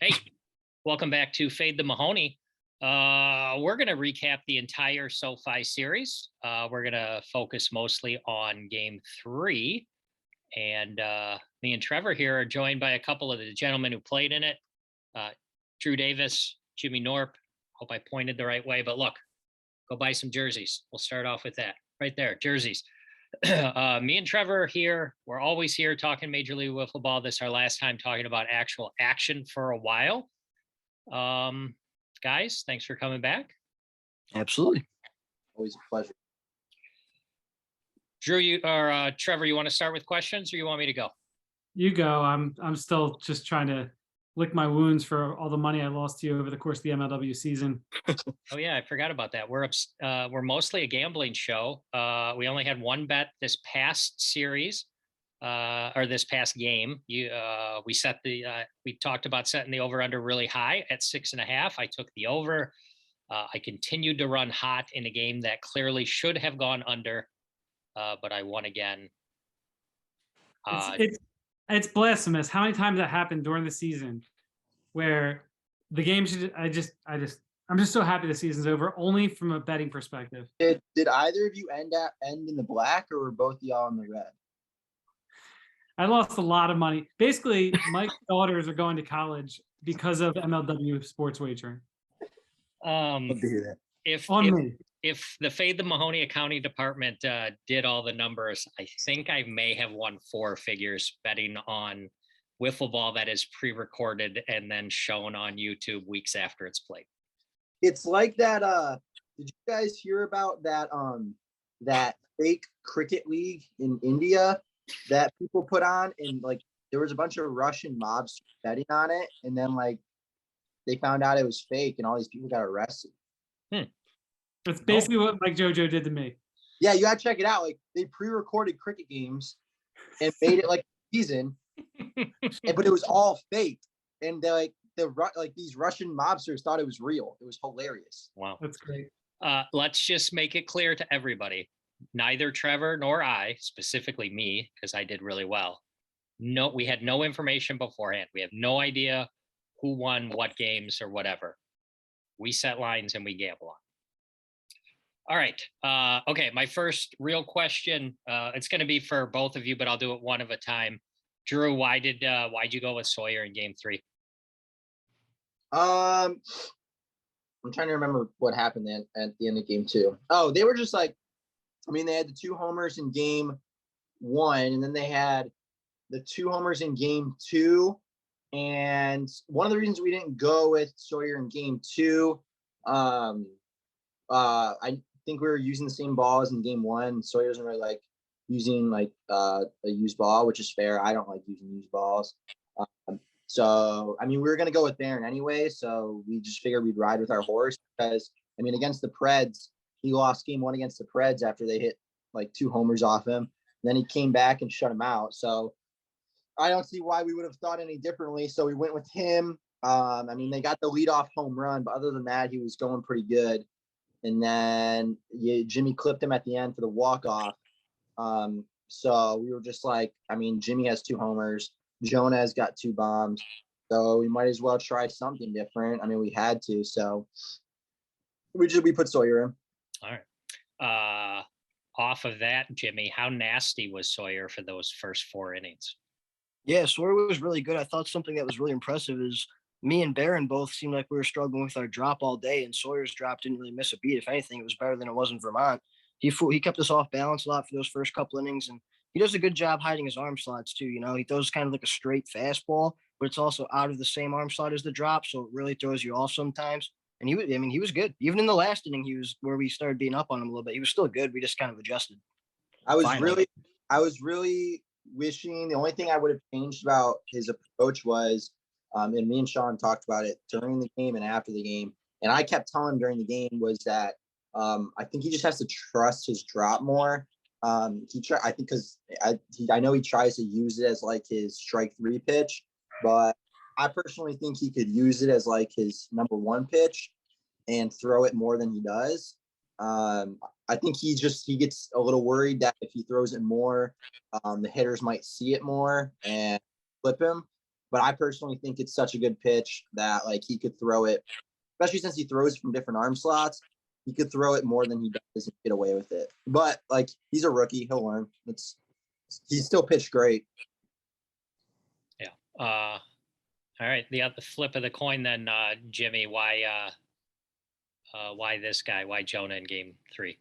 Hey, welcome back to Fade the Mahoney. We're going to recap the entire SoFi series. We're going to focus mostly on game three. And me and Trevor here are joined by a couple of the gentlemen who played in it. Uh, Drew Davis, Jimmy Knorp. Hope I pointed the right way, but look, go buy some jerseys. We'll start off with that right there, jerseys. Me and Trevor here. We're always here talking Major League Wiffle Ball. This is our last time talking about actual action for a while. Guys, thanks for coming back. Absolutely. Always a pleasure. Drew, you or Trevor, you want to start with questions or you want me to go? You go. I'm still just trying to lick my wounds for all the money I lost to you over the course of the MLW season. Oh yeah, I forgot about that. We're mostly a gambling show. We only had one bet this past series, or this past game. We talked about setting the over under really high at 6.5. I took the over. I continued to run hot in a game that clearly should have gone under, but I won again. It's blasphemous how many times that happened during the season where the game should. I'm just so happy the season's over, only from a betting perspective. Did either of you end in the black, or were both y'all in the red? I lost a lot of money. Basically, Mike's daughters are going to college because of MLW sports wagering. Love to hear that. If the Fade the Mahoney accounting department did all the numbers, I think I may have won 4 figures betting on wiffle ball that is pre-recorded and then shown on YouTube weeks after it's played. It's like that. Did you guys hear about that? That fake cricket league in India that people put on, and like there was a bunch of Russian mobs betting on it, and then like they found out it was fake, and all these people got arrested. That's basically what Mike Jojo did to me. Yeah, you gotta check it out. Like they pre-recorded cricket games and made it like a season, but it was all fake, and they're like these Russian mobsters thought it was real. It was hilarious. Wow, that's great. Let's just make it clear to everybody: neither Trevor nor I, specifically me, because I did really well. No, we had no information beforehand. We have no idea who won what games or whatever. We set lines and we gamble on. All right. Okay. My first real question. It's going to be for both of you, but I'll do it one at a time. Drew, why'd you go with Sawyer in game 3? I'm trying to remember what happened then at the end of game 2. Oh, they were just like, they had the 2 homers in game 1, and then they had the 2 homers in game 2. And one of the reasons we didn't go with Sawyer in game 2, I think we were using the same balls in game 1. Sawyer doesn't really like using like a used ball, which is fair. I don't like using used balls. So we were gonna go with Barron anyway, so we just figured we'd ride with our horse because against the Preds, he lost game 1 against the Preds after they hit like 2 homers off him. Then he came back and shut him out. So I don't see why we would have thought any differently. So we went with him. They got the leadoff home run, but other than that, he was going pretty good. And then Jimmy clipped him at the end for the walk-off. So we were just like, Jimmy has 2 homers. Jonah has got 2 bombs. So we might as well try something different. We had to. So we put Sawyer in. All right. Off of that, Jimmy, how nasty was Sawyer for those first 4 innings? Yeah, Sawyer was really good. I thought something that was really impressive is me and Barron both seemed like we were struggling with our drop all day, and Sawyer's drop didn't really miss a beat. If anything, it was better than it was in Vermont. He kept us off balance a lot for those first couple innings, and he does a good job hiding his arm slots too. He throws kind of like a straight fastball, but it's also out of the same arm slot as the drop, so it really throws you off sometimes. And he was good. Even in the last inning, he was where we started being up on him a little bit. He was still good. We just kind of adjusted. I was really wishing the only thing I would have changed about his approach was, and me and Sean talked about it during the game and after the game, and I kept telling him during the game was that I think he just has to trust his drop more. I know he tries to use it as like his strike 3 pitch, but I personally think he could use it as like his number 1 pitch and throw it more than he does. I think he gets a little worried that if he throws it more, the hitters might see it more and flip him. but I personally think it's such a good pitch that like he could throw it, especially since he throws from different arm slots. He could throw it more than he does and get away with it. But like he's a rookie, he'll learn. He's still pitched great. Yeah. All right. The other flip of the coin then, Jimmy, why this guy? Why Jonah in game 3?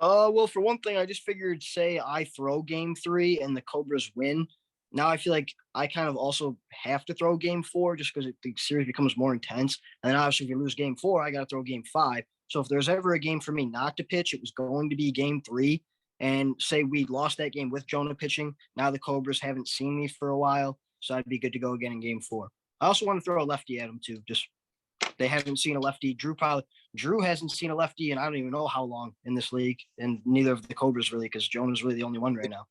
Well, for one thing, I just figured, say I throw game 3 and the Cobras win. Now I feel like I kind of also have to throw game 4 just because the series becomes more intense. And then obviously, if you lose game 4, I got to throw game 5. So if there's ever a game for me not to pitch, it was going to be game 3. And say we lost that game with Jonah pitching. Now the Cobras haven't seen me for a while, so I'd be good to go again in game 4. I also want to throw a lefty at him too. Just they haven't seen a lefty. Drew hasn't seen a lefty, and I don't even know how long in this league, and neither of the Cobras really, because Jonah's really the only one right now.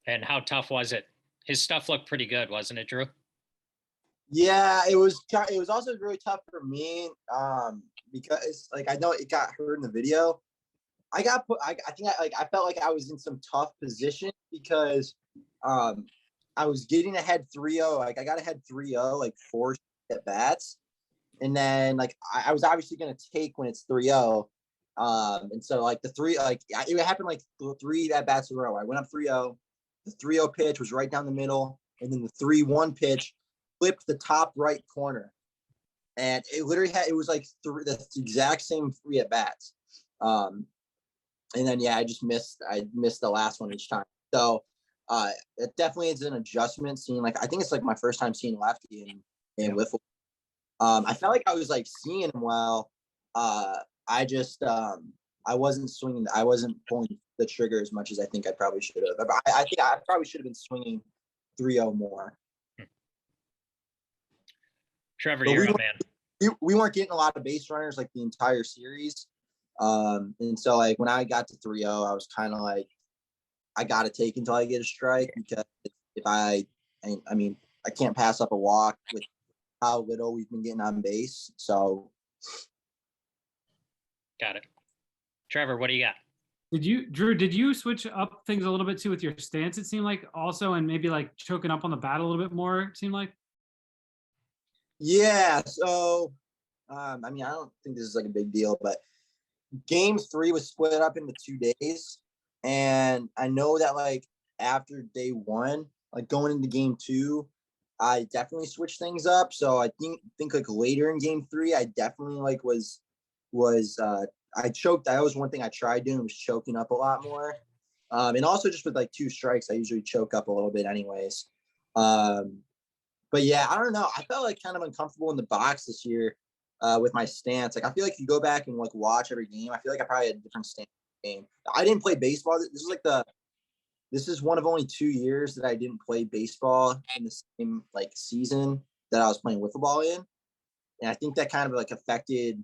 And how tough was it? His stuff looked pretty good, wasn't it, Drew? Yeah, it was also really tough for me because like I know it got heard in the video. I got put. I think I felt like I was in some tough position because I was getting ahead 3-0. Like I got ahead 3-0, like 4 at bats, and then like I was obviously gonna take when it's 3-0. And so like it happened like 3 at bats in a row. I went up 3-0. The 3-0 pitch was right down the middle, and then the 3-1 pitch flipped the top right corner, and it literally was like the exact same 3 at bats. And then I missed the last one each time. So it definitely is an adjustment. Seeing like I think it's like my first time seeing lefty in wiffle. I felt like I was like seeing him well. I wasn't swinging. I wasn't pulling the trigger as much as I think I probably should have. I think I probably should have been swinging 3-0 more. Trevor, you're up, man. We weren't getting a lot of base runners like the entire series. And so like when I got to 3-0, I was kind of like, I got to take until I get a strike, because if I can't pass up a walk with how little we've been getting on base. So. Got it. Trevor, what do you got? Drew, did you switch up things a little bit too with your stance, it seemed like, also, and maybe like choking up on the bat a little bit more, it seemed like? Yeah. So, I don't think this is like a big deal, but game 3 was split up into 2 days. And I know that like after day 1, like going into game 2, I definitely switched things up. So I think like later in game 3, I definitely like I choked. That was one thing I tried doing, was choking up a lot more. And also just with like 2 strikes, I usually choke up a little bit anyways. But yeah, I don't know. I felt like kind of uncomfortable in the box this year with my stance. Like I feel like you go back and like watch every game, I feel like I probably had a different stance game. I didn't play baseball. This is one of only 2 years that I didn't play baseball in the same like season that I was playing wiffle ball in. And I think that kind of like affected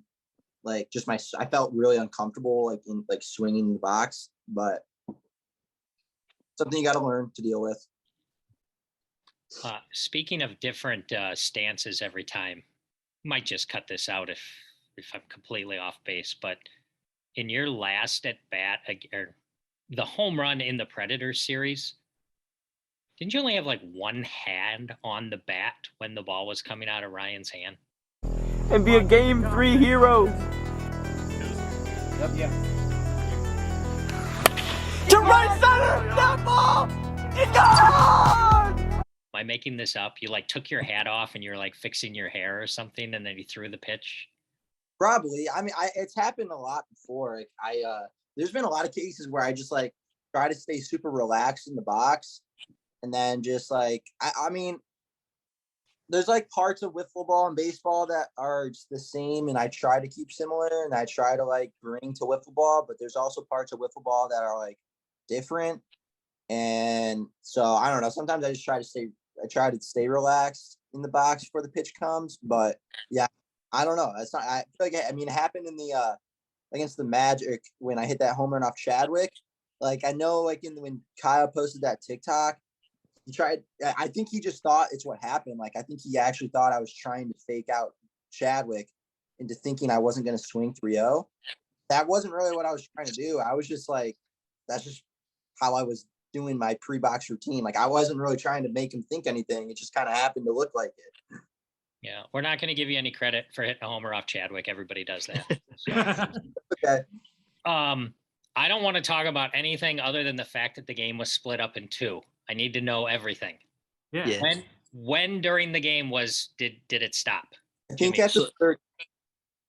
like just I felt really uncomfortable like in like swinging in the box, but something you got to learn to deal with. Speaking of different stances every time, might just cut this out if I'm completely off base, but in your last at bat, or the home run in the Predators series, didn't you only have like one hand on the bat when the ball was coming out of Ryan's hand? And be a game 3 hero. Yep. To right center, that ball is gone! Am I making this up? You like took your hat off and you're like fixing your hair or something, and then you threw the pitch? Probably. I mean, it's happened a lot before. Like there's been a lot of cases where I just like try to stay super relaxed in the box, and then just like I mean, there's like parts of wiffle ball and baseball that are just the same, and I try to keep similar, and I try to like bring to wiffle ball, but there's also parts of wiffle ball that are like different. And so I don't know. Sometimes I just try to stay relaxed in the box before the pitch comes. But yeah, I don't know. It's not. I feel like it happened in the against the Magic when I hit that home run off Chadwick. Like I know, like when Kyle posted that TikTok, he tried. I think he just thought it's what happened. Like I think he actually thought I was trying to fake out Chadwick into thinking I wasn't going to swing 3-0. That wasn't really what I was trying to do. I was just like, that's just how I was doing my pre-box routine. Like I wasn't really trying to make him think anything. It just kind of happened to look like it. Yeah, we're not going to give you any credit for hitting a homer off Chadwick. Everybody does that. Okay. I don't want to talk about anything other than the fact that the game was split up in two. I need to know everything. Yeah. When during the game did it stop? I think Jimmy? at the third.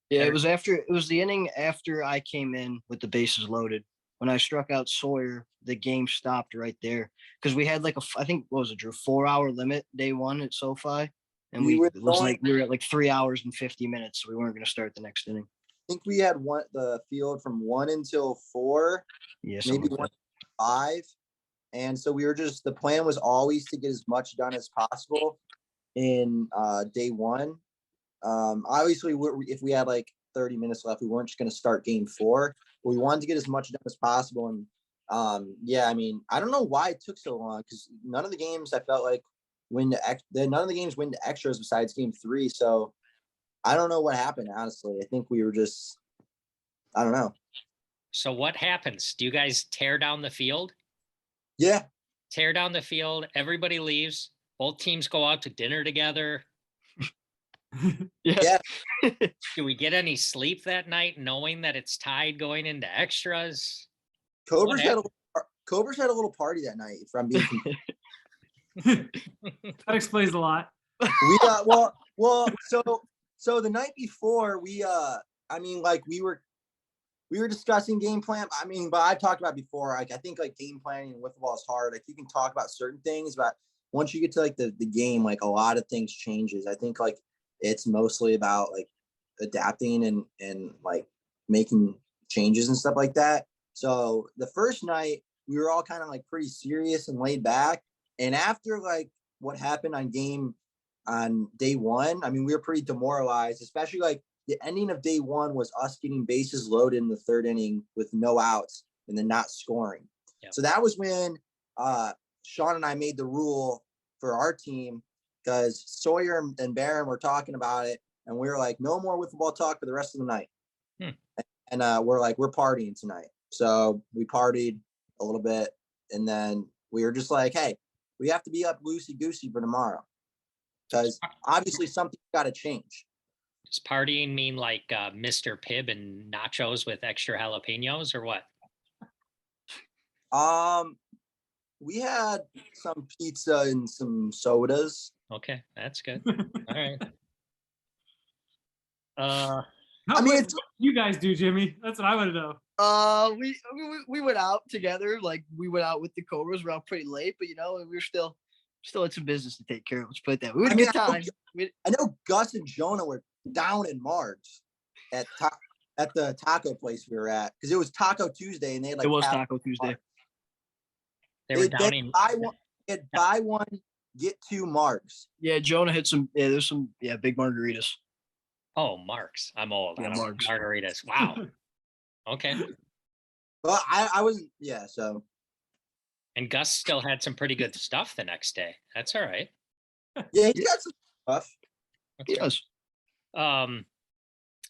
Yeah, it was the inning after I came in with the bases loaded. When I struck out Sawyer, the game stopped right there because we had like I think what was it, Drew? 4-hour limit day one at SoFi, and we were at like 3 hours and 50 minutes. So we weren't going to start the next inning. I think we had the field from 1 until 4. Yeah, maybe like 1 to 5. And so the plan was always to get as much done as possible in day one. Obviously, if we had like 30 minutes left, we weren't just going to start game 4. But we wanted to get as much done as possible. And yeah, I mean, I don't know why it took so long because none of the games I felt like none of the games went to extras besides game 3. So I don't know what happened, honestly. I think we were just, I don't know. So what happens? Do you guys tear down the field? Yeah. Tear down the field. Everybody leaves. Both teams go out to dinner together. Yeah. Do we get any sleep that night knowing that it's tied going into extras? Cobras had a little party that night, if I'm being That explains a lot. We so the night before we were discussing game plan. I mean, but I've talked about before. Like I think like game planning and wiffle ball is hard. Like you can talk about certain things, but once you get to like the game, like a lot of things changes. I think like it's mostly about like adapting and like making changes and stuff like that. So the first night we were all kind of like pretty serious and laid back. And after like what happened on day 1, I mean, we were pretty demoralized, especially like the ending of day 1 was us getting bases loaded in the 3rd inning with no outs and then not scoring. Yep. So that was when Sean and I made the rule for our team because Sawyer and Barron were talking about it. And we were like, no more wiffle ball talk for the rest of the night. And we're partying tonight. So we partied a little bit. And then we were just like, hey, we have to be up loosey-goosey for tomorrow. Because obviously something's got to change. Does partying mean like Mr. Pibb and nachos with extra jalapenos or what? We had some pizza and some sodas. Okay, that's good. All right. I mean, it's you guys do, Jimmy. That's what I want to know. We went out together. Like we went out with the Cobras. We're out pretty late, but you know, we were still had some business to take care of. Let's put it that way. We had a good time. I know Gus and Jonah were down in March at the taco place we were at because it was Taco Tuesday and they had like it was Taco Tuesday. They were down in buy one get 2 marks. Yeah, Jonah had some. Yeah, there's some. Yeah, big margaritas. Oh, marks. I'm old. Yeah, marks. Margaritas. Wow. Okay. Well, I wasn't. Yeah. So. And Gus still had some pretty good stuff the next day. That's all right. Yeah, he got some stuff. Yes.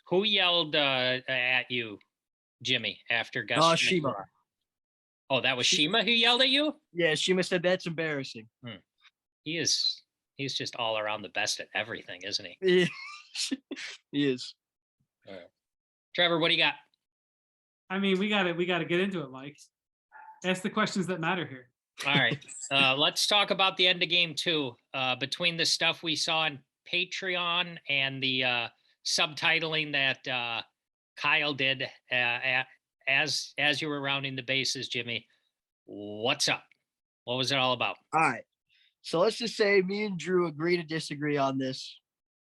Who yelled at you, Jimmy, after Gus? Shima. Oh, that was Shima who yelled at you? Yeah, Shima said that's embarrassing. He's just all around the best at everything, isn't he? Yeah. He is. All right. Trevor, what do you got? I mean, we got to get into it, Mike. Ask the questions that matter here. All right. Let's talk about the end of game 2. Between the stuff we saw on Patreon and the subtitling that Kyle did as you were rounding the bases, Jimmy, what's up? What was it all about? All right. So let's just say me and Drew agree to disagree on this,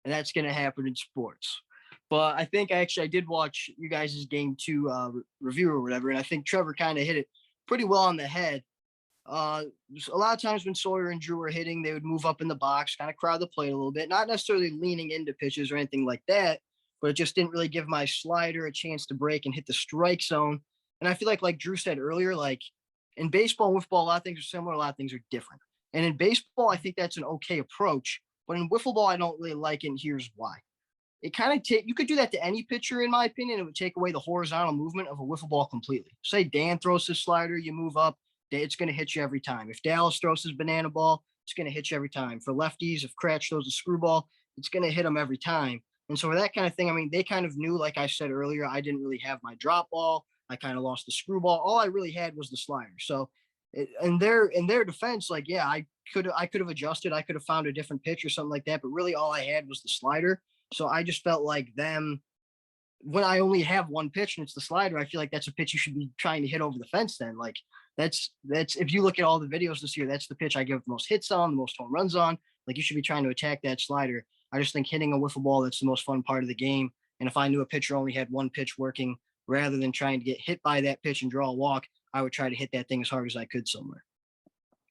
and that's going to happen in sports. But I think I did watch you guys' game 2 review or whatever, and I think Trevor kind of hit it pretty well on the head. A lot of times when Sawyer and Drew were hitting, they would move up in the box, kind of crowd the plate a little bit, not necessarily leaning into pitches or anything like that, but it just didn't really give my slider a chance to break and hit the strike zone. And I feel like Drew said earlier, like in baseball and wiffle ball, a lot of things are similar, a lot of things are different. And in baseball, I think that's an okay approach, but in wiffle ball, I don't really like it, and here's why. It kind of you could do that to any pitcher, in my opinion. It would take away the horizontal movement of a wiffle ball completely. Say Dan throws his slider, you move up. it's going to hit you every time. If Dallas throws his banana ball, it's going to hit you every time. For lefties, if Cratch throws a screwball, it's going to hit them every time. And so for that kind of thing, I mean, they kind of knew, like I said earlier, I didn't really have my drop ball. I kind of lost the screwball. All I really had was the slider. So in their defense, like, yeah, I could have adjusted. I could have found a different pitch or something like that. But really all I had was the slider. So I just felt like when I only have one pitch and it's the slider, I feel like that's a pitch you should be trying to hit over the fence then. Like that's if you look at all the videos this year, that's the pitch I give the most hits on, the most home runs on. Like you should be trying to attack that slider. I just think hitting a wiffle ball, that's the most fun part of the game. And if I knew a pitcher only had one pitch working, rather than trying to get hit by that pitch and draw a walk, I would try to hit that thing as hard as I could somewhere.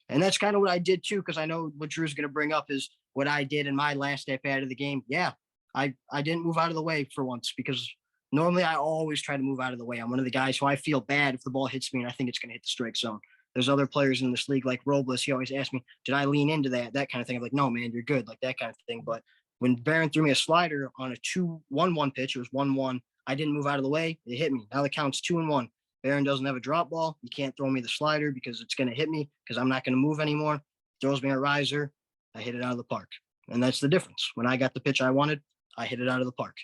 And that's kind of what I did too, because I know what Drew's going to bring up is what I did in my last at bat of the game. Yeah, I didn't move out of the way for once, because normally I always try to move out of the way. I'm one of the guys who I feel bad if the ball hits me and I think it's going to hit the strike zone. There's other players in this league like Robles. He always asks me, did I lean into that kind of thing? I'm like, no, man, you're good, like that kind of thing. But when Barron threw me a slider on a 2-1-1 pitch, it was 1-1. I didn't move out of the way. It hit me. Now the count's 2-1. Barron doesn't have a drop ball. You can't throw me the slider because it's going to hit me because I'm not going to move anymore. Throws me a riser. I hit it out of the park. And that's the difference. When I got the pitch I wanted, I hit it out of the park.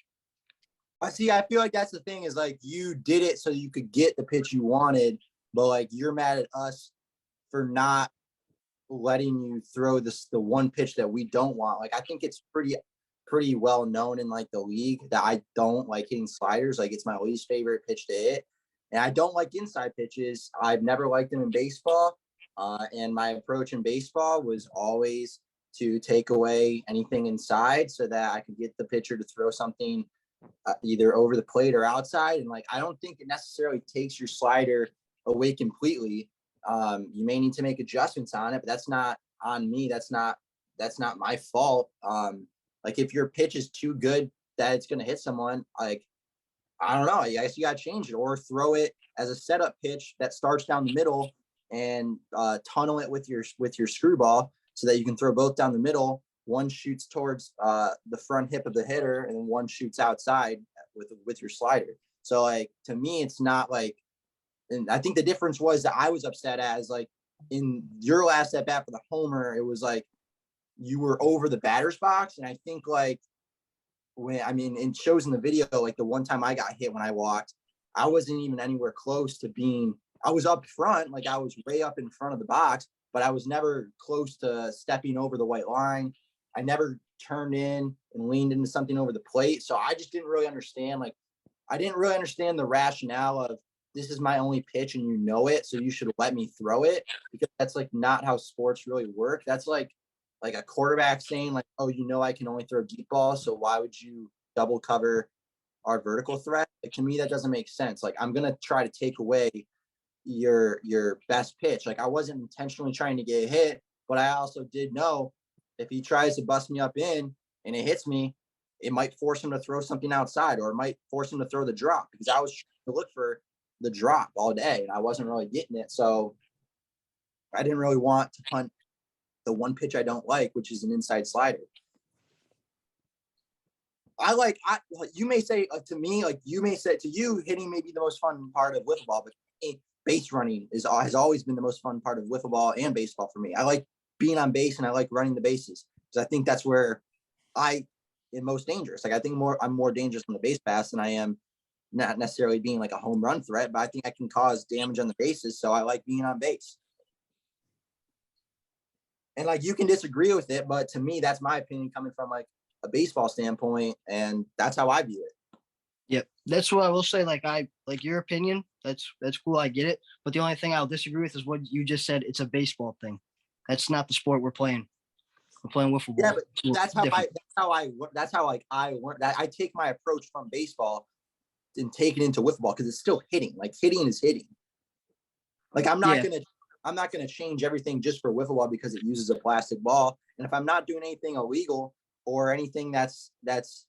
I feel like that's the thing is like you did it so you could get the pitch you wanted, but like you're mad at us for not letting you throw the one pitch that we don't want. Like I think it's pretty well known in like the league that I don't like hitting sliders. Like it's my least favorite pitch to hit. And I don't like inside pitches. I've never liked them in baseball. And my approach in baseball was always to take away anything inside so that I could get the pitcher to throw something either over the plate or outside. And like, I don't think it necessarily takes your slider away completely. You may need to make adjustments on it, but that's not on me. That's not my fault. Like if your pitch is too good that it's going to hit someone, like, I don't know. I guess you got to change it or throw it as a setup pitch that starts down the middle and tunnel it with your screwball so that you can throw both down the middle. One shoots towards the front hip of the hitter and then one shoots outside with your slider. So like, to me, it's not like, and I think the difference was that I was upset as like in your last at bat for the homer, it was like you were over the batter's box. And I think like, it shows in the video, like the one time I got hit when I walked, I wasn't even anywhere close to I was up front, like I was way up in front of the box, but I was never close to stepping over the white line. I never turned in and leaned into something over the plate. So I just didn't really understand. Like, I didn't really understand the rationale of this is my only pitch and you know it, so you should let me throw it, because that's like not how sports really work. That's like a quarterback saying like, oh, I can only throw deep balls, so why would you double cover our vertical threat? Like, to me, that doesn't make sense. Like, I'm going to try to take away your best pitch. Like, I wasn't intentionally trying to get a hit, but I also did know if he tries to bust me up in and it hits me, it might force him to throw something outside, or it might force him to throw the drop, because I was trying to look for the drop all day and I wasn't really getting it. So I didn't really want to punt the one pitch I don't like, which is an inside slider. You may say to me, like you may say to you, hitting may be the most fun part of wiffle ball, but base running has always been the most fun part of wiffle ball and baseball for me. I like being on base and I like running the bases, because I think that's where I am most dangerous. Like I think I'm more dangerous on the base pass than I am not necessarily being like a home run threat, but I think I can cause damage on the bases. So I like being on base. And like, you can disagree with it, but to me, that's my opinion coming from like a baseball standpoint. And that's how I view it. Yep. That's what I will say. Like your opinion. That's cool. I get it. But the only thing I'll disagree with is what you just said. It's a baseball thing. That's not the sport we're playing. We're playing wiffle ball. Yeah, but that's how I learned that. I take my approach from baseball and take it into wiffle ball, because it's still hitting. Like hitting is hitting. Like I'm not going to change everything just for wiffle ball because it uses a plastic ball. And if I'm not doing anything illegal or anything that's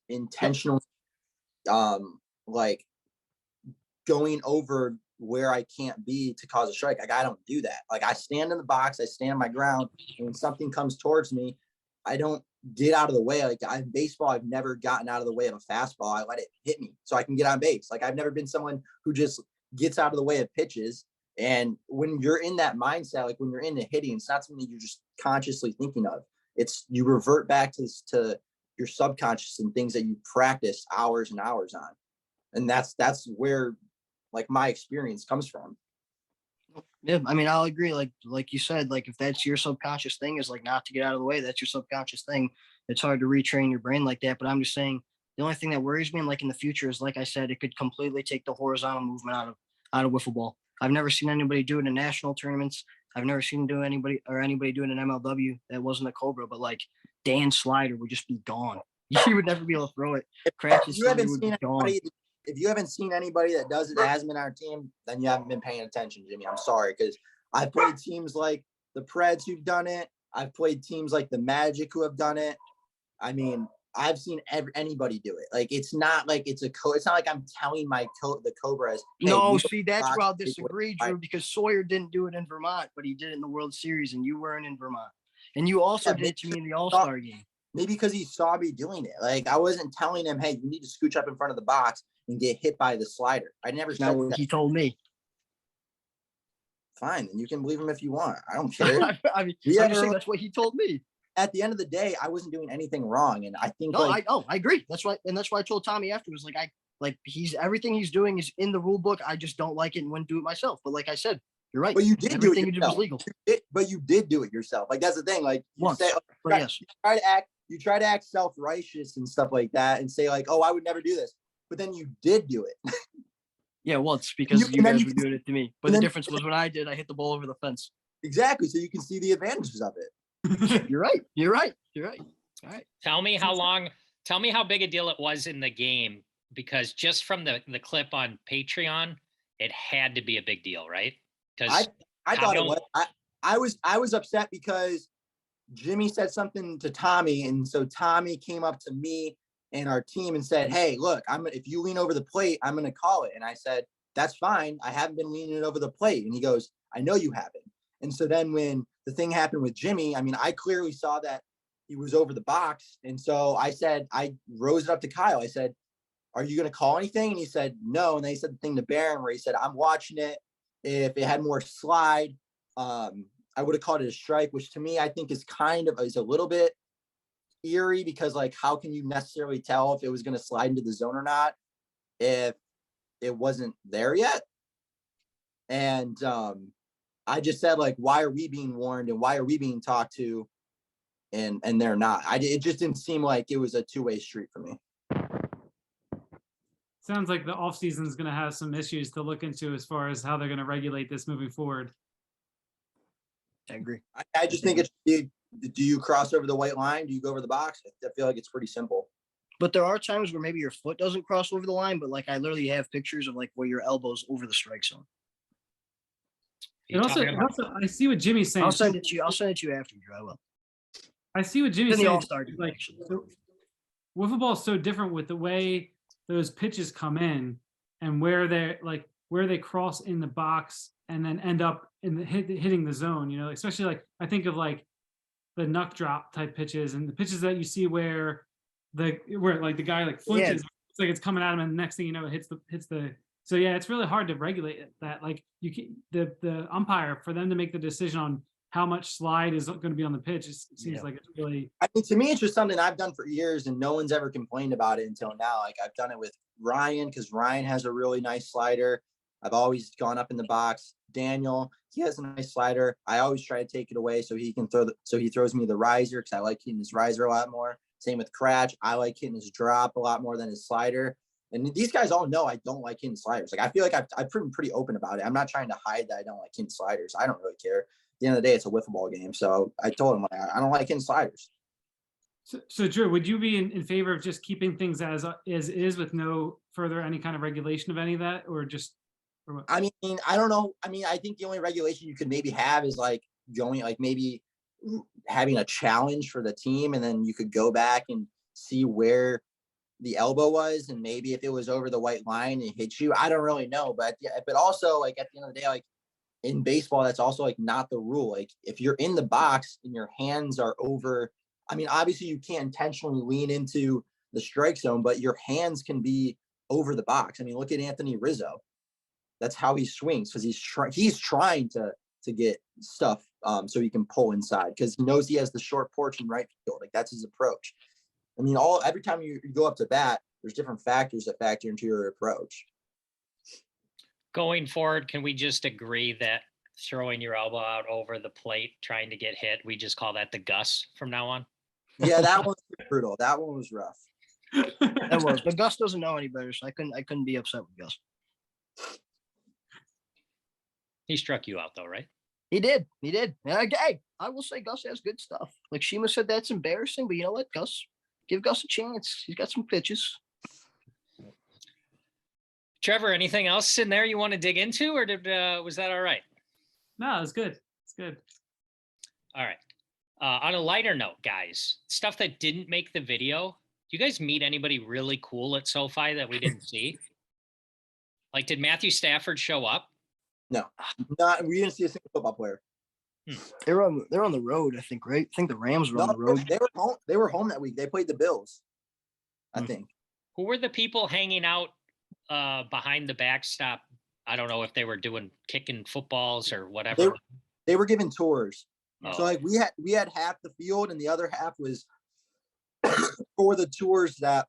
intentional, like going over where I can't be to cause a strike, like I don't do that. Like I stand in the box, I stand my ground, and when something comes towards me, I don't get out of the way. Like in baseball, I've never gotten out of the way of a fastball. I let it hit me so I can get on base. Like I've never been someone who just gets out of the way of pitches And when you're in that mindset, like when you're into hitting, it's not something you're just consciously thinking of. It's you revert back to your subconscious and things that you practice hours and hours on. And that's where like my experience comes from. Yeah, I mean, I'll agree. Like you said, like if that's your subconscious thing is like not to get out of the way, that's your subconscious thing. It's hard to retrain your brain like that. But I'm just saying the only thing that worries me, and like in the future, is like I said, it could completely take the horizontal movement out of wiffle ball. I've never seen anybody do it in national tournaments. I've never seen anybody do it in MLW that wasn't a Cobra, but like Dan Slider would just be gone. He would never be able to throw it. If you haven't seen anybody, if you haven't seen anybody that does it that hasn't been on our team, then you haven't been paying attention, Jimmy. I'm sorry, because I've played teams like the Preds who've done it. I've played teams like the Magic who have done it. I mean, I've seen anybody do it. Like it's not like it's not like I'm telling the Cobras. Hey, no, see, that's where I'll disagree, Drew, because Sawyer didn't do it in Vermont, but he did it in the World Series, and you weren't in Vermont, and you also did it to me in the All-Star game. Maybe because he saw me doing it. Like I wasn't telling him, hey, you need to scooch up in front of the box and get hit by the slider. I never said that. He told me. Fine, and you can believe him if you want. I don't care. I mean, I'm just saying that's what he told me. At the end of the day, I wasn't doing anything wrong, and I think I agree. That's why I told Tommy afterwards, everything he's doing is in the rule book. I just don't like it and wouldn't do it myself. But like I said, you're right. But you did everything do it you did was legal. But you did do it yourself. Like that's the thing. Like you say, you try to act self-righteous and stuff like that, and say like, oh, I would never do this. But then you did do it. Yeah, well, it's because you guys were doing it to me. But the difference was when I did, I hit the ball over the fence. Exactly. So you can see the advantages of it. You're right. All right. Tell me how big a deal it was in the game, because just from the clip on Patreon, it had to be a big deal, right? Because I thought it was. I was upset because Jimmy said something to Tommy, and so Tommy came up to me and our team and said, hey, look, if you lean over the plate, I'm going to call it. And I said, that's fine. I haven't been leaning over the plate. And he goes, I know you haven't. And so then when the thing happened with Jimmy, I mean, I clearly saw that he was over the box. And so I rose it up to Kyle. I said, are you going to call anything? And he said, no. And then he said the thing to Barron where he said, I'm watching it. If it had more slide, I would have called it a strike, which to me, I think is a little bit eerie, because like, how can you necessarily tell if it was going to slide into the zone or not if it wasn't there yet? And I just said, like, why are we being warned and why are we being talked to? And they're not. It just didn't seem like it was a two-way street for me. Sounds like the offseason is going to have some issues to look into as far as how they're going to regulate this moving forward. I agree. I just think do you cross over the white line? Do you go over the box? I feel like it's pretty simple. But there are times where maybe your foot doesn't cross over the line, but like I literally have pictures of like where your elbow's over the strike zone. And also, I see what Jimmy's saying. I'll send it to you after, Drew. I will. I see what Jimmy's saying. All-Star game, like, wiffle ball is so different with the way those pitches come in and where they cross in the box and then end up hitting the zone. You know, especially like I think of like the knuck drop type pitches and the pitches that you see where like the guy like flinches. Yeah. It's like it's coming at him, and the next thing you know, it hits the. So yeah, it's really hard to regulate that. Like you can, the umpire, for them to make the decision on how much slide is going to be on the pitch, it seems like it's really. I mean, to me, it's just something I've done for years, and no one's ever complained about it until now. Like I've done it with Ryan because Ryan has a really nice slider. I've always gone up in the box. Daniel, he has a nice slider. I always try to take it away so he can he throws me the riser because I like hitting his riser a lot more. Same with Cratch. I like hitting his drop a lot more than his slider. And these guys all know I don't like hitting sliders. Like I feel like I've been pretty open about it. I'm not trying to hide that I don't like hitting sliders. I don't really care. At the end of the day, it's a wiffle ball game. So I told him I don't like hitting sliders. So Drew, would you be in favor of just keeping things as is with no further any kind of regulation of any of that, or just? Or what? I mean, I don't know. I mean, I think the only regulation you could maybe have is like going, like maybe having a challenge for the team, and then you could go back and see where the elbow was, and maybe if it was over the white line and hit you. I don't really know, but also like at the end of the day, like in baseball, that's also like not the rule. Like if you're in the box and your hands are over, I mean, obviously you can't intentionally lean into the strike zone, but your hands can be over the box. I mean, look at Anthony Rizzo. that's how he swings, because he's trying to get stuff so he can pull inside, because he knows he has the short porch in right field. Like, that's his approach. I mean, every time you go up to bat, there's different factors that factor into your approach. Going forward, can we just agree that throwing your elbow out over the plate, trying to get hit, we just call that the Gus from now on? Yeah, that one was brutal. That one was rough. That was, but Gus doesn't know any better, so I couldn't be upset with Gus. He struck you out though, right? He did. And hey, I will say Gus has good stuff. Like Shima said, that's embarrassing, but you know what, Gus? Give Gus a chance. He's got some pitches. Trevor, anything else in there you want to dig into, or was that all right? No, it's good. It's good. All right. On a lighter note, guys, stuff that didn't make the video. Do you guys meet anybody really cool at SoFi that we didn't see? Like, did Matthew Stafford show up? No, we didn't see a single football player. They're on the road, I think, right? I think the Rams were on the road. They were home. They were home that week. They played the Bills, I think. Who were the people hanging out behind the backstop? I don't know if they were kicking footballs or whatever. They were giving tours. Oh. So like we had half the field and the other half was for the tours that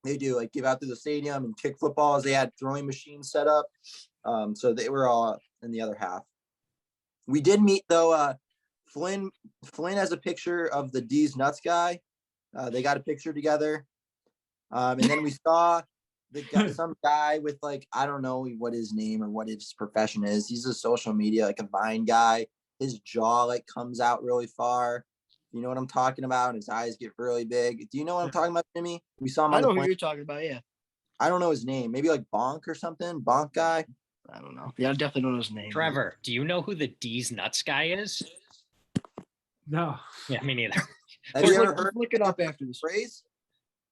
they do, like give out through the stadium and kick footballs. They had throwing machines set up. So they were all in the other half. We did meet though. Flynn has a picture of the D's Nuts guy. They got a picture together. And then we saw some guy with like, I don't know what his name or what his profession is. He's a social media, like a Vine guy. His jaw like comes out really far. You know what I'm talking about? His eyes get really big. Do you know what I'm talking about, Jimmy? We saw him. I know who you're talking about. Yeah. I don't know his name. Maybe like Bonk or something. Bonk guy. I don't know. Yeah, I definitely don't know his name. Trevor, do you know who the D's Nuts guy is? No. Yeah, me neither. Have you ever heard? Look it up after this Phrase?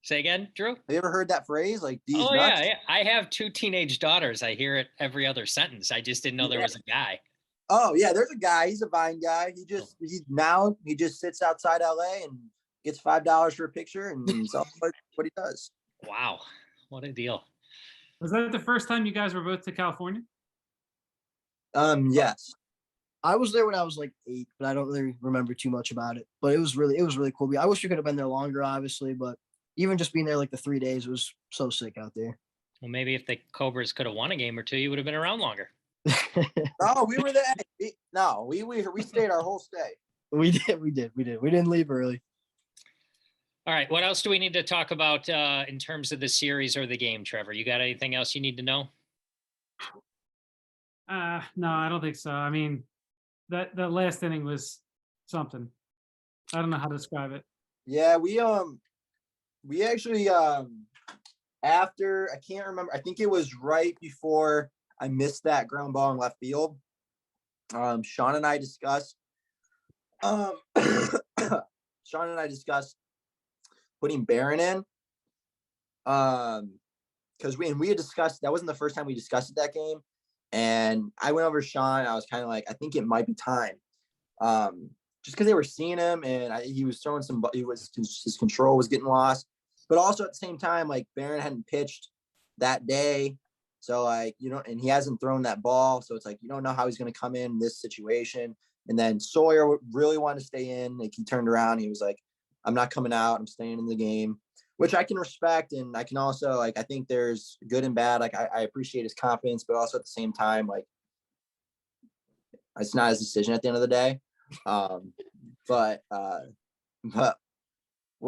Say again, Drew? Have you ever heard that phrase? Like D's Oh Nuts? yeah, I have 2 teenage daughters. I hear it every other sentence. I just didn't know there was a guy. Oh yeah, there's a guy. He's a Vine guy. He just sits outside LA and gets $5 for a picture, and that's what he does. Wow, what a deal! Was that the first time you guys were both to California? Yes. I was there when I was like 8, but I don't really remember too much about it. But it was really cool. I wish we could have been there longer, obviously, but even just being there like the 3 days was so sick out there. Well, maybe if the Cobras could have won a game or two, you would have been around longer. No, we were there. We stayed our whole stay. We did. We didn't leave early. All right, what else do we need to talk about in terms of the series or the game, Trevor? You got anything else you need to know? No, I don't think so. I mean, that last inning was something. I don't know how to describe it. Yeah, we actually after, I can't remember. I think it was right before I missed that ground ball in left field. Sean and I discussed putting Barron in. Because we had discussed, that wasn't the first time we discussed that game. And I went over to Sean. I was kind of like, I think it might be time. Just because they were seeing him and he was throwing his control was getting lost. But also at the same time, like Barron hadn't pitched that day. So like, and he hasn't thrown that ball. So it's like, you don't know how he's going to come in this situation. And then Sawyer really wanted to stay in. Like he turned around. He was like, I'm not coming out. I'm staying in the game, which I can respect. And I can also like, I think there's good and bad. Like I appreciate his confidence, but also at the same time, like it's not his decision at the end of the day. But well,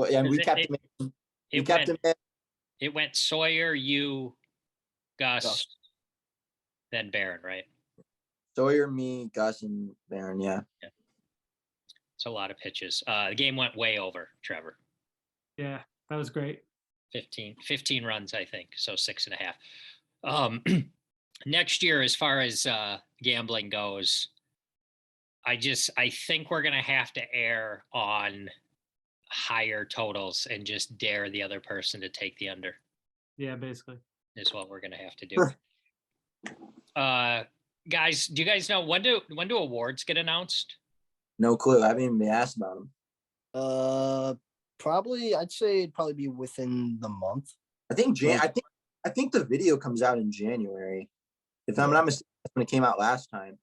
yeah, we kept him in. It went Sawyer, you, Gus, then Barron, right? Sawyer, me, Gus, and Barron. Yeah. It's a lot of pitches. The game went way over, Trevor. Yeah, that was great. 15 runs, I think. So 6.5. Next year, as far as gambling goes, I think we're going to have to err on higher totals and just dare the other person to take the under. Yeah, basically. Is what we're going to have to do. Guys, do you guys know when do awards get announced? No clue. I haven't even been asked about them. Probably. I'd say it'd probably be within the month. I think I think the video comes out in January. If I'm not mistaken, that's when it came out last time.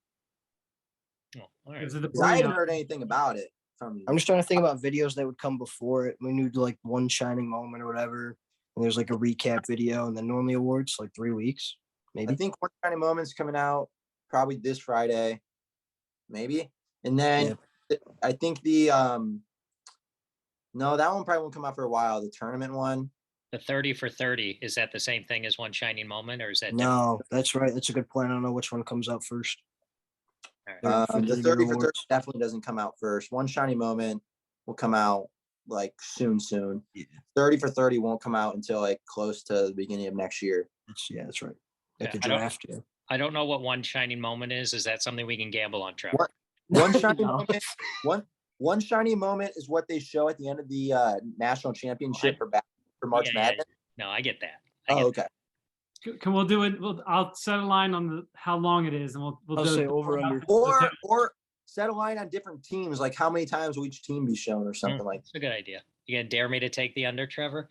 Oh, all right. Is it the 'Cause I hadn't Brilliant? heard anything about it from. I'm just trying to think about videos that would come before it. We knew like one shining moment or whatever, and there's like a recap video, and then normally awards like 3 weeks, maybe. I think One Shining Moment's coming out probably this Friday, maybe. And then I think the no, that one probably won't come out for a while. The tournament one. The 30 for 30, is that the same thing as One Shining Moment, or is that different? No, that's right. That's a good point. I don't know which one comes out first. All right. The 30 for 30 definitely doesn't come out first. One Shining Moment will come out like soon. Yeah. 30 for 30 won't come out until like close to the beginning of next year. That's right. Like Yeah, the draft. Yeah. I don't know what One Shining Moment is. Is that something we can gamble on, Trevor? One Shining No. Moment. One Shining Moment is what they show at the end of the national championship for March Madness. No, I get that. Okay. Can we'll do it? I'll set a line on how long it is, and we'll I'll do say it over under. Or set a line on different teams, like how many times will each team be shown or something like That's a good idea. You gonna dare me to take the under, Trevor?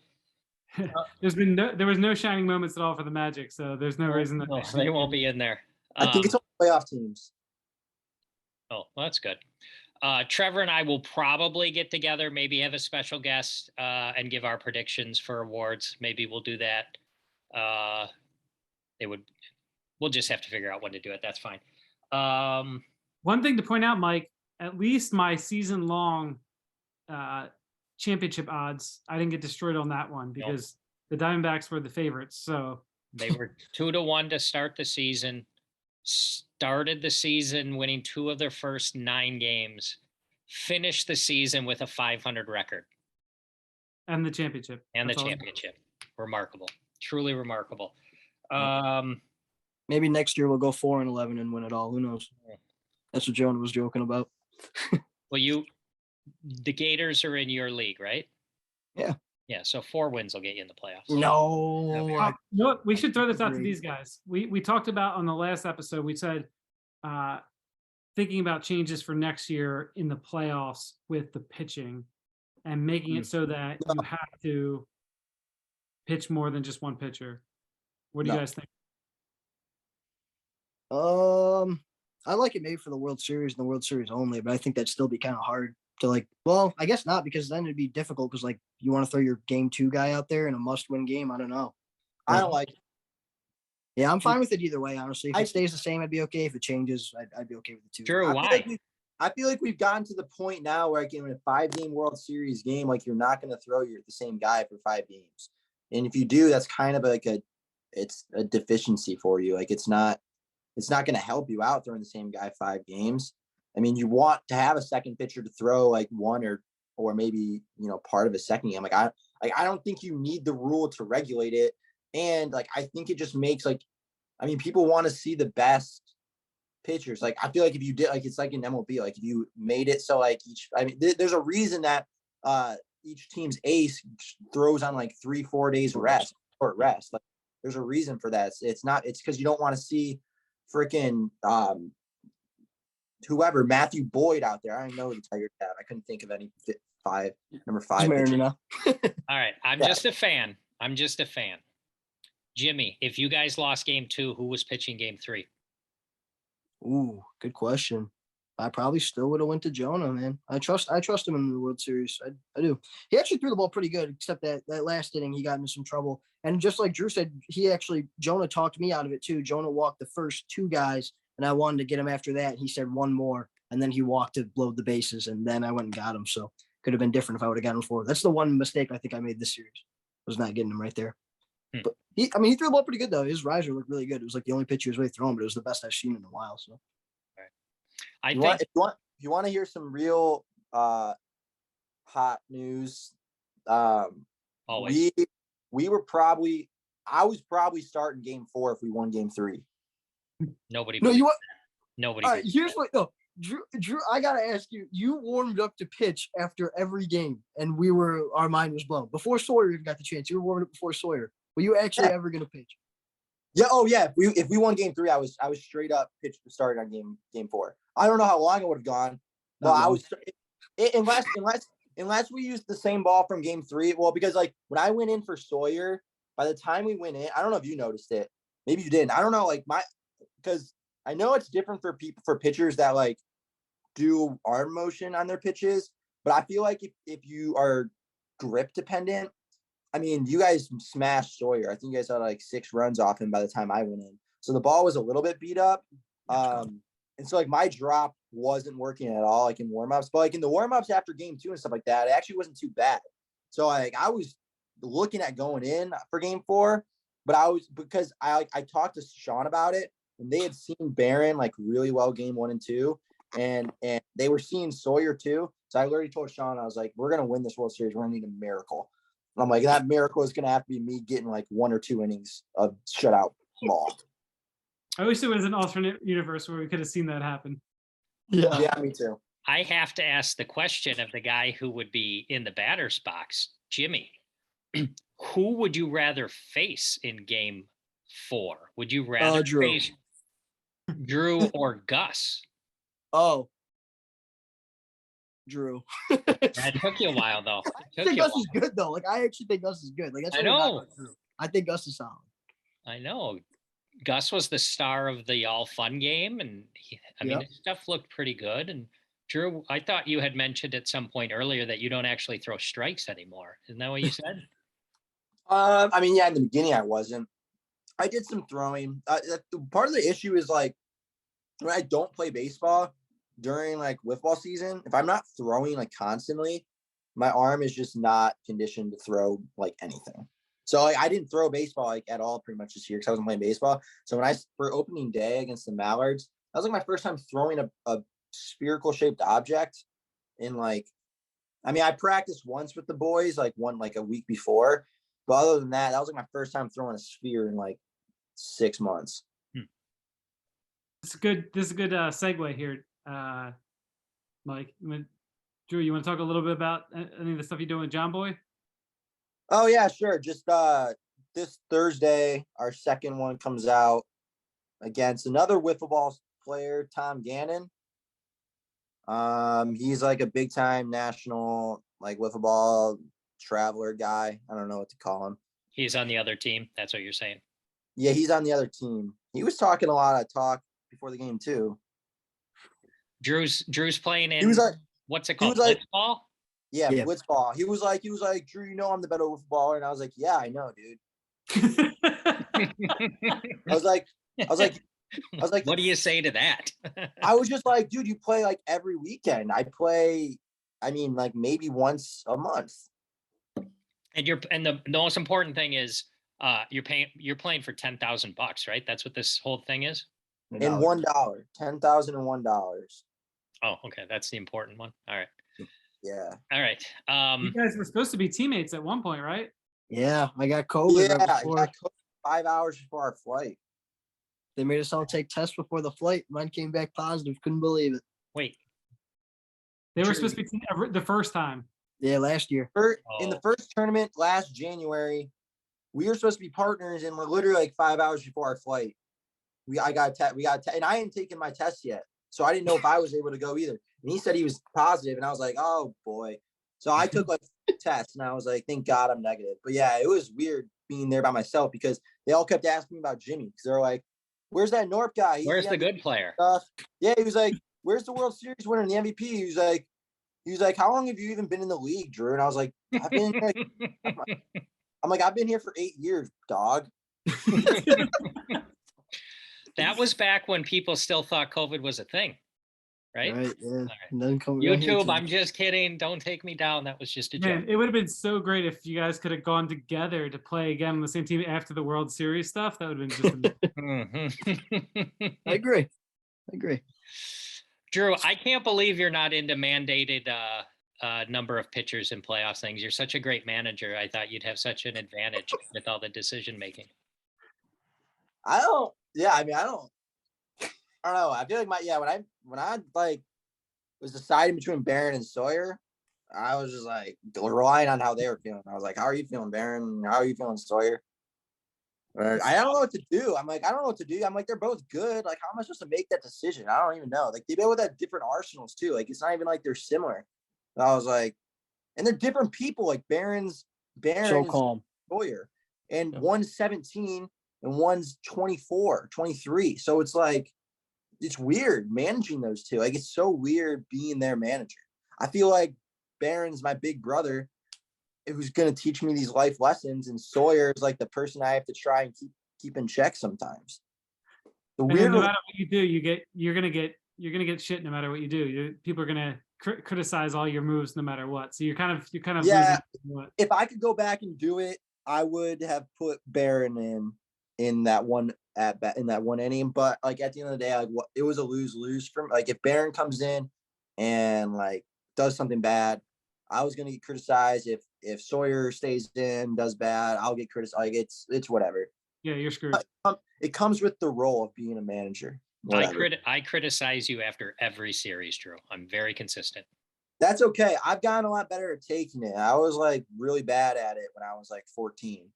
there was no shining moments at all for the Magic, so there's no reason that No, they won't be in there. I think it's all playoff teams. Oh, well, that's good. Trevor and I will probably get together, maybe have a special guest and give our predictions for awards. Maybe we'll do that. We'll just have to figure out when to do it. That's fine. One thing to point out, Mike, at least my season-long championship odds, I didn't get destroyed on that one because the Diamondbacks were the favorites. So they were 2-1 to start the season. Started the season winning 2 of their first 9 games. Finished the season with a 500 record. And the championship. And That's the all. championship. Remarkable. Truly remarkable. Maybe next year we'll go 4-11 and win it all. Who knows? That's what Jonah was joking about. Well, the Gators are in your league, right? Yeah. Yeah. So 4 wins will get you in the playoffs. No. You know what? We should throw this out to Agree. these guys. We talked about on the last episode, we said thinking about changes for next year in the playoffs with the pitching and making it so that you have to pitch more than just one pitcher. What do you guys think? I like it maybe for the World Series and the World Series only, but I think that'd still be kind of hard to like. Well, I guess not, because then it'd be difficult because like you want to throw your game 2 guy out there in a must-win game. I don't know. I don't like it. Yeah, I'm fine with it either way. Honestly, if it stays the same, I'd be okay. If it changes, I'd be okay with it too. Drew, I why? feel like we've gotten to the point now where like in a 5-game World Series game, like you're not going to throw the same guy for 5 games, and if you do, that's kind of like it's a deficiency for you. Like it's not going to help you out throwing the same guy 5 games. I mean, you want to have a second pitcher to throw like one or maybe part of a second game. I don't think you need the rule to regulate it, and like I think it just makes people want to see the best pitchers. Like I feel like if you did it's like in MLB, like if you made it so like there's a reason that each team's ace throws on like 3-4 days rest. Like there's a reason for that. It's because you don't want to see freaking whoever Matthew Boyd out there. I don't know the Tigers have. I couldn't think of any number 5. All right. I'm just a fan. Jimmy, if you guys lost game 2, who was pitching game 3? Ooh, good question. I probably still would have went to Jonah, man. I trust him in the World Series. I do. He actually threw the ball pretty good, except that last inning he got into some trouble. And just like Drew said, Jonah talked me out of it too. Jonah walked the first 2 guys, and I wanted to get him after that. He said one more, and then he walked to load the bases, and then I went and got him. So could have been different if I would have gotten him 4. That's the one mistake I think I made this series, was not getting him right there. But he threw the ball pretty good though. His riser looked really good. It was like the only pitch he was really throwing, but it was the best I've seen in a while. So if you want to hear some real hot news, always. I was probably starting game 4 if we won game 3. Nobody. No, you what? Nobody. All right, here's what. No, Drew, I gotta ask you. You warmed up to pitch after every game, and our mind was blown before Sawyer even got the chance. You were warming up before Sawyer. Were you actually ever gonna pitch? Yeah. Oh yeah. If we won game 3, I was straight up pitched to start on game 4. I don't know how long it would have gone. Well, I was unless we used the same ball from game 3. Well, because like when I went in for Sawyer, by the time we went in, I don't know if you noticed it. Maybe you didn't. I don't know. Like because I know it's different for pitchers that like do arm motion on their pitches, but I feel like if you are grip dependent, I mean, you guys smashed Sawyer. I think you guys had like 6 runs off him by the time I went in. So the ball was a little bit beat up. And so like my drop wasn't working at all, like in warmups, but like in the warmups after game 2 and stuff like that, it actually wasn't too bad. So like I was looking at going in for game 4, but because I talked to Sean about it, and they had seen Barron like really well game 1 and 2, and they were seeing Sawyer too. So I literally told Sean, I was like, we're gonna win this World Series. We're gonna need a miracle. And I'm like, that miracle is gonna have to be me getting like 1 or 2 innings of shutout ball. I wish there was an alternate universe where we could have seen that happen. Yeah, me too. I have to ask the question of the guy who would be in the batter's box, Jimmy. Who would you rather face in game 4? Would you rather Drew. face Drew or Gus? Oh, Drew. That took you a while, though. I think Gus is good though. Like I actually think Gus is good. Like that's I what know. about Drew. I think Gus is solid. I know. Gus was the star of the all fun game, and I mean, his stuff looked pretty good. And Drew, I thought you had mentioned at some point earlier that you don't actually throw strikes anymore. Isn't that what you said? I mean, yeah, in the beginning I wasn't. I did some throwing. Part of the issue is like when I don't play baseball during like wiffle ball season, if I'm not throwing like constantly, my arm is just not conditioned to throw like anything. So like, I didn't throw baseball like at all pretty much this year because I wasn't playing baseball. So when for opening day against the Mallards, that was like my first time throwing a spherical shaped object in like, I mean, I practiced once with the boys, like a week before, but other than that, that was like my first time throwing a sphere in like 6 months. This is a good segue here, Mike. Drew, you want to talk a little bit about any of the stuff you're doing with John Boy? Oh yeah, sure. Just this Thursday, our second one comes out against another wiffle ball player, Tom Gannon. He's like a big time national like wiffle ball traveler guy. I don't know what to call him. He's on the other team. That's what you're saying. Yeah, he's on the other team. He was talking a lot of talk before the game too. Drew's playing in. He was like, what's it called? Like, Blitzball? Yeah, blitzball. He was like, Drew, you know I'm the better wiffle baller, and I was like, yeah, I know, dude. I was like, what do you say to that? I was just like, dude, you play like every weekend. I play, I mean, like maybe once a month. And the most important thing is you're playing for $10,000, right? That's what this whole thing is. And $1, $10,001. Oh, okay, that's the important one. All right. Yeah. All right. You guys were supposed to be teammates at one point, right? Yeah, I got COVID. Yeah, right I got COVID 5 hours before our flight. They made us all take tests before the flight. Mine came back positive. Couldn't believe it. Wait. They were supposed to be the first time. Yeah, last year. In the first tournament last January, we were supposed to be partners, and we're literally like 5 hours before our flight. We got and I hadn't taken my test yet, so I didn't know if I was able to go either. And he said he was positive, and I was like, oh boy. So I took like tests, and I was like, thank God I'm negative. But yeah, it was weird being there by myself because they all kept asking me about Jimmy because they're like, where's that Knorp guy? Where's the good player? Yeah, he was like, where's the World Series winner and the MVP? He was like, how long have you even been in the league, Drew? And I was like, I've been here for 8 years, dog. That was back when people still thought COVID was a thing, right? Right, yeah. Right. YouTube, I'm just kidding. Don't take me down. That was just a joke. It would have been so great if you guys could have gone together to play again on the same team after the World Series stuff. That would have been just I agree. Drew, I can't believe you're not into mandated number of pitchers in playoffs things. You're such a great manager. I thought you'd have such an advantage with all the decision making. I don't know. I feel like when I like was deciding between Barron and Sawyer, I was just like relying on how they were feeling. I was like, how are you feeling, Barron? How are you feeling, Sawyer? I don't know what to do. I'm like, I don't know what to do. I'm like, they're both good. Like, how am I supposed to make that decision? I don't even know. Like, they both have different arsenals too. Like, it's not even like they're similar. And I was like, and they're different people. Like Barron's so calm. Sawyer, and one's 17 and one's 24, 23. So it's like, it's weird managing those two. Like, it's so weird being their manager. I feel like Barron's my big brother who's going to teach me these life lessons, and Sawyer is like the person I have to try and keep in check sometimes. The And weird, no matter what you do, you're gonna get shit no matter what you do. People are gonna criticize all your moves no matter what. So you're kind of yeah. losing. If I could go back and do it, I would have put Barron in that one in that one inning. But like at the end of the day, like it was a lose from like if Barron comes in and like does something bad, I was gonna get criticized. If Sawyer stays in, does bad, I'll get criticized. Like it's whatever. Yeah, you're screwed. It comes with the role of being a manager. I criticize you after every series, Drew. I'm very consistent. That's okay. I've gotten a lot better at taking it. I was like really bad at it when I was like 14.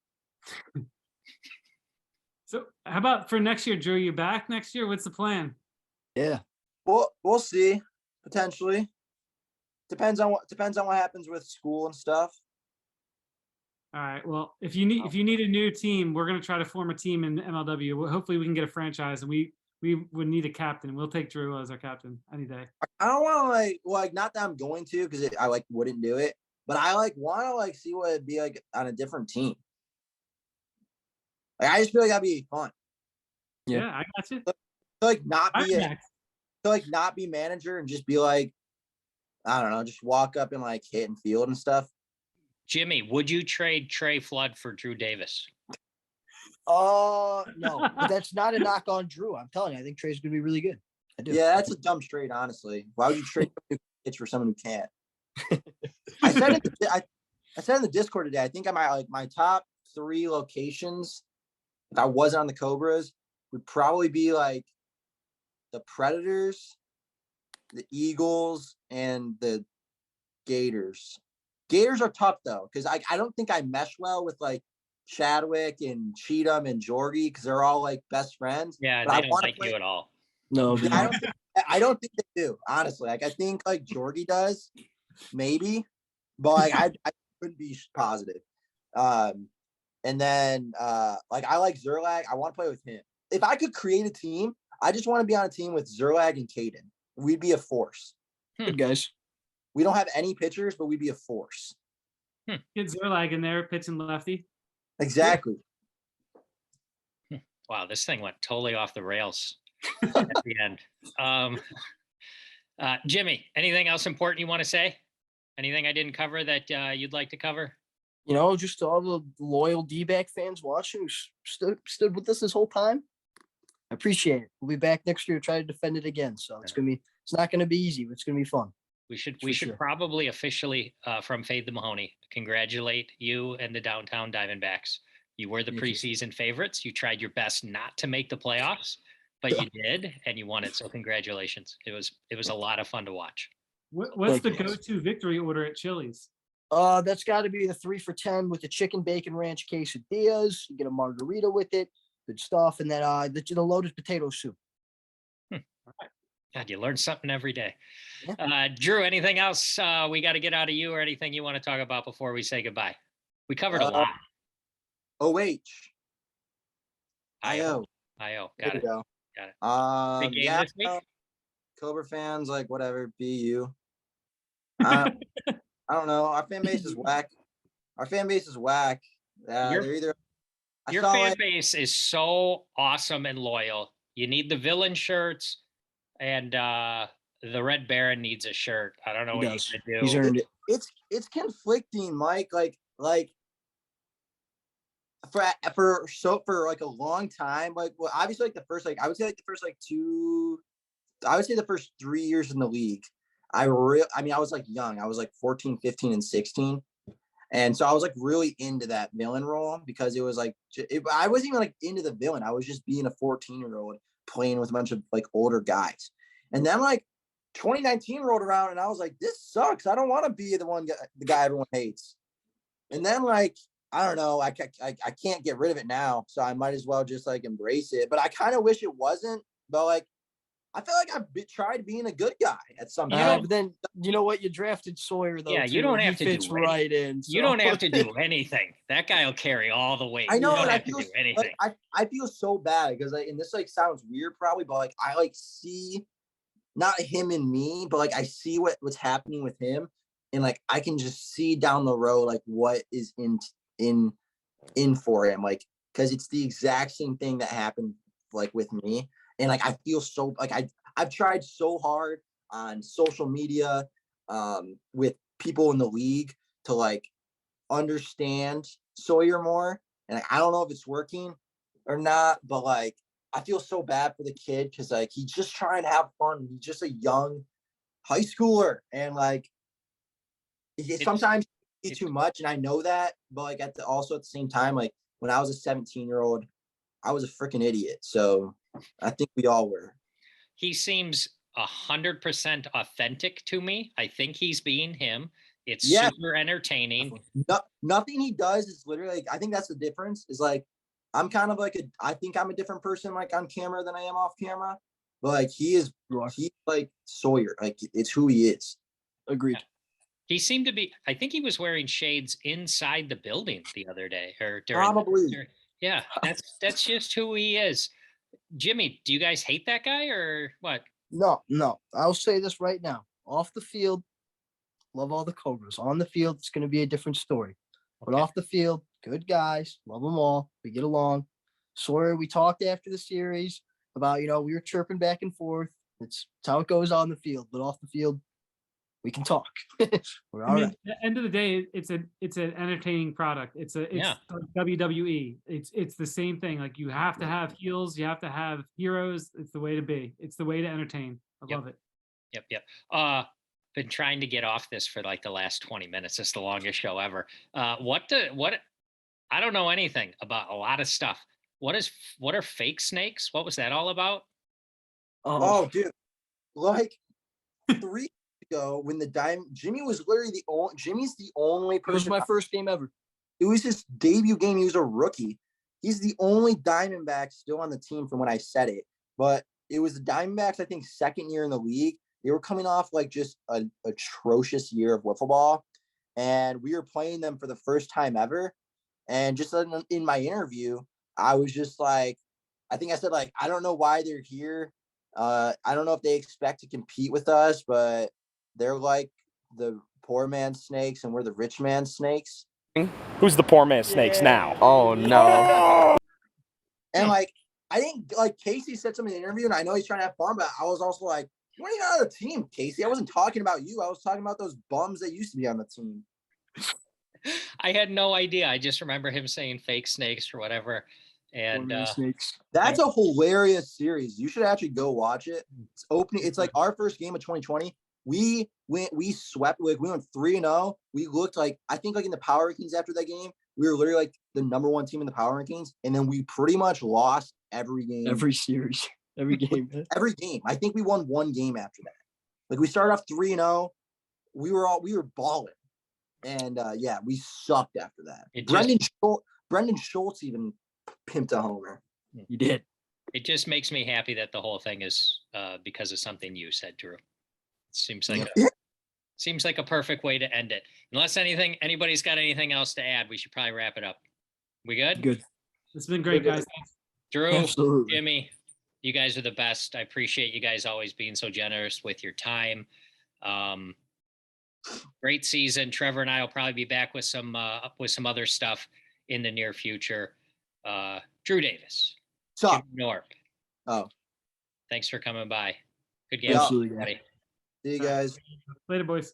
So how about for next year, Drew? You back next year? What's the plan? Yeah. Well, we'll see. Potentially. Depends on what happens with school and stuff. All right. Well, if you need a new team, we're gonna try to form a team in MLW. Hopefully, we can get a franchise, and we would need a captain. We'll take Drew as our captain any day. I don't want to like not that I'm going to because I like wouldn't do it, but I like want to like see what it'd be like on a different team. Like I just feel like that'd be fun. Yeah, I got you. To like not be manager and just be like, I don't know, just walk up and like hit and field and stuff. Jimmy, would you trade Trey Flood for Drew Davis? No, but that's not a knock on Drew. I'm telling you, I think Trey's gonna be really good. I do. Yeah, that's a dumb trade, honestly. Why would you trade pitch for someone who can't? I said in the Discord today, I think I might like my top 3 locations if I wasn't on the Cobras would probably be like the Predators, the Eagles, and the Gators. Gators are tough though, because I don't think I mesh well with like Chadwick and Cheatham and Jorgie because they're all like best friends. Yeah, but they don't like you at all. No, I don't think they do, honestly. Like I think like Jorgie does, maybe, but like I couldn't be positive. And then like I like Zerlag. I want to play with him. If I could create a team, I just want to be on a team with Zerlag and Caden. We'd be a force. good guys. We don't have any pitchers, but we'd be a force. Get Zerlag in there pitching lefty. Exactly. Wow, this thing went totally off the rails at the end. Jimmy, anything else important you want to say? Anything I didn't cover that you'd like to cover? You know, just to all the loyal D-back fans watching who stood with us this whole time. I appreciate it. We'll be back next year to try to defend it again. So it's not gonna be easy, but it's gonna be fun. We should probably officially from Fade the Mahoney congratulate you and the Downtown Diamondbacks. You were the preseason favorites. You tried your best not to make the playoffs, but you did, and you won it. So congratulations. It was a lot of fun to watch. What's the go-to victory order at Chili's? That's got to be the 3 for $10 with the chicken bacon ranch quesadillas. You get a margarita with it, good stuff, and then the loaded potato soup. God, you learn something every day. Yeah. Drew, anything else we got to get out of you or anything you want to talk about before we say goodbye? We covered a lot. OH. IO. Got Got it. Go. Got it. Big game this week? Cobra fans, like whatever, be you. I don't know. Our fan base is whack. They're either your fan base is so awesome and loyal. You need the villain shirts, and the Red Baron needs a shirt. I don't know what he's gonna do. He's earned it. It's conflicting, Mike. Like for like a long time, like well, obviously like the first I would say the first 3 years in the league. I was like young. I was like 14, 15, and 16. And so I was like really into that villain role because it was like, I wasn't even like into the villain. I was just being a 14-year-old playing with a bunch of like older guys. And then like 2019 rolled around and I was like, this sucks. I don't want to be the guy everyone hates. And then like, I don't know, I can't get rid of it now. So I might as well just like embrace it. But I kind of wish it wasn't, but like, I feel like I've tried being a good guy at some Yeah, point. But then you know what? You drafted Sawyer though. Yeah, you too, don't and have he to fits do right in. you So. don't have to do anything. That guy will carry all the weight. I know, You don't and I have to feel do anything. like I feel so bad because and this like sounds weird probably, but like I like see not him and me, but like I see what's happening with him, and like I can just see down the road like what is in for him, like because it's the exact same thing that happened like with me, and like I feel so like I've tried so hard on social media with people in the league to like understand Sawyer more, and like, I don't know if it's working or not, but like I feel so bad for the kid because like he's just trying to have fun. He's just a young high schooler, and like sometimes it's too much, and I know that, but like also at the same time, like when I was a 17-year-old, I was a freaking idiot. So I think we all were. He seems 100% authentic to me. I think he's being him. It's super entertaining. Nothing he does is literally like, I think that's the difference is like, I'm kind of like I think I'm a different person like on camera than I am off camera, but like he's like Sawyer, like it's who he is. Agreed. Yeah. He seemed to be, I think he was wearing shades inside the building the other day or during. Probably. Yeah, that's just who he is. Jimmy, do you guys hate that guy or what? No. I'll say this right now. Off the field, love all the Cobras. On the field, it's going to be a different story. But off the field, good guys, love them all. We get along. Sawyer, we talked after the series about, we were chirping back and forth. It's how it goes on the field. But off the field, we can talk. We're all right. At the end of the day, it's an entertaining product. It's like WWE. It's the same thing. Like you have to have heels, you have to have heroes. It's the way to be. It's the way to entertain. I love it. Yep. Been trying to get off this for like the last 20 minutes. It's the longest show ever. What I don't know anything about a lot of stuff. What are fake snakes? What was that all about? Oh dude, like 3 years ago when Jimmy was literally Jimmy's the only person. It was my first game ever. It was his debut game. He was a rookie. He's the only Diamondback still on the team from when I said it. But it was the Diamondbacks, I think, second year in the league. They were coming off like just an atrocious year of wiffle ball. And we were playing them for the first time ever. And just in my interview, I was just like, I think I said, like, I don't know why they're here. I don't know if they expect to compete with us, but they're like the poor man's snakes and we're the rich man's snakes. Who's the poor man's snakes now? Oh no. And like, I think like Casey said something in the interview, and I know he's trying to have fun, but I was also like, you ain't on the team, Casey. I wasn't talking about you. I was talking about those bums that used to be on the team. I had no idea. I just remember him saying fake snakes or whatever. And snakes. That's a hilarious series. You should actually go watch it. It's opening. It's like our first game of 2020. We swept, like we went 3-0. We looked like, I think like in the power rankings after that game, we were literally like the #1 team in the power rankings. And then we pretty much lost every game. Every series. Every game. Every game. I think we won one game after that. Like we started off 3-0. We were balling. And we sucked after that. Brendan Schultz even pimped a homer. You did. It just makes me happy that the whole thing is because of something you said, Drew. It seems like a perfect way to end it. Unless anybody's got anything else to add, we should probably wrap it up. We good? Good. It's been great, guys. Thanks. Drew, Absolutely. Jimmy, you guys are the best. I appreciate you guys always being so generous with your time. Great season. Trevor and I will probably be back with some other stuff in the near future. Drew Davis. Sup? Knorp. Oh. Thanks for coming by. Good game. Absolutely. Everybody. See you guys. Later, boys.